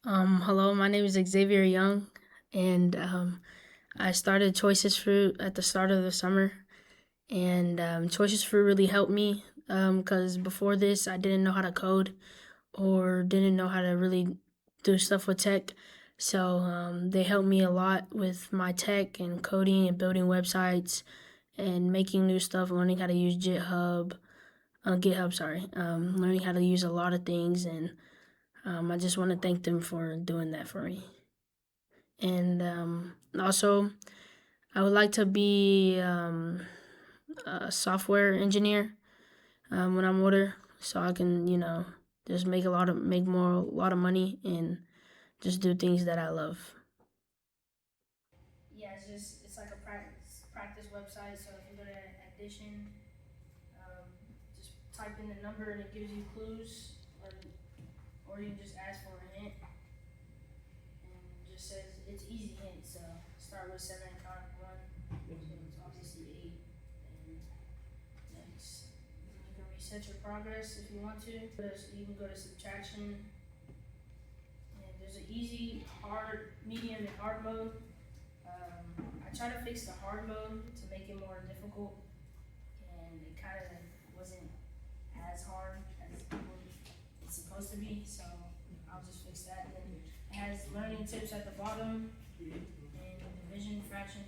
Hello, my name is Xavier Young, and I started Choicest Fruit at the start of the summer. And Choicest Fruit really helped me because before this, I didn't know how to code or didn't know how to really do stuff with tech. So they helped me a lot with my tech and coding and building websites and making new stuff, learning how to use GitHub, sorry, learning how to use a lot of things. And I just want to thank them for doing that for me. And also, I would like to be a software engineer when I'm older, so I can, just make more a lot of money and just do things that I love. Yeah, it's like a practice website. So if you go to Addition, just type in the number and it gives you clues, or you can just ask for a hint, and it just says it's easy hint. So start with 7 count 1, so it's obviously 8, and next. You can reset your progress if you want to. You can go to subtraction, and there's an easy, hard, medium, and hard mode. I tried to fix the hard mode to make it more difficult, and it kind of wasn't as hard as it's supposed to be, so I'll just fix that. Then it has learning tips at the bottom, and division, fraction,